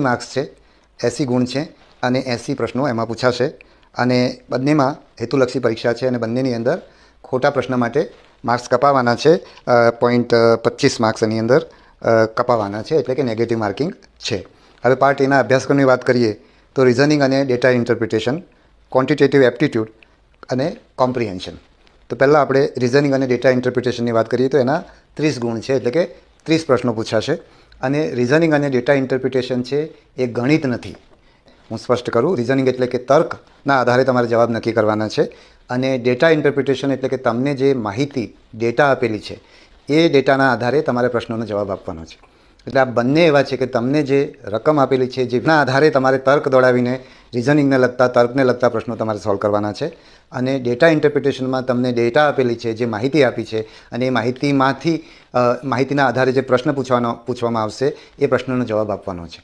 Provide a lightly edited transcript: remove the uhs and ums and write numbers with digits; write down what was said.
Marks છે, 80 ગુણ છે અને 80 પ્રશ્નો એમાં પૂછાશે અને બંનેમાં હેતુલક્ષી પરીક્ષા છે અને બંનેની અંદર ખોટા પ્રશ્ન માટે માર્ક્સ કપાવવાના છે. 0.25 માર્ક્સ એની અંદર કપાવવાના છે, એટલે કે નેગેટિવ માર્કિંગ છે. હવે પાર્ટ એના અભ્યાસક્રમની વાત કરીએ તો રિઝનિંગ અને ડેટા ઇન્ટરપ્રિટેશન, ક્વોન્ટિટેટિવ એપ્ટિટ્યૂડ અને કોમ્પ્રિહેન્શન. તો પહેલાં આપણે રિઝનિંગ અને ડેટા ઇન્ટરપ્રિટેશનની વાત કરીએ તો એના 30 ગુણ છે, એટલે કે 30 પ્રશ્નો પૂછાશે. અને રિઝનિંગ અને ડેટા ઇન્ટરપ્રિટેશન છે એ ગણિત નથી. હું સ્પષ્ટ કરું, રિઝનિંગ એટલે કે તર્કના આધારે તમારે જવાબ નક્કી કરવાના છે અને ડેટા ઇન્ટરપ્રિટેશન એટલે કે તમને જે માહિતી ડેટા આપેલી છે એ ડેટાના આધારે તમારે પ્રશ્નોનો જવાબ આપવાનો છે. એટલે આ બંને એવા છે કે તમને જે રકમ આપેલી છે જેના આધારે તમારે તર્ક દોડાવીને રિઝનિંગને લગતા તર્કને લગતા પ્રશ્નો તમારે સોલ્વ કરવાના છે. અને ડેટા ઇન્ટરપ્રિટેશનમાં તમને ડેટા આપેલી છે, જે માહિતી આપી છે અને એ માહિતીના આધારે જે પ્રશ્ન પૂછવામાં આવશે એ પ્રશ્નનો જવાબ આપવાનો છે.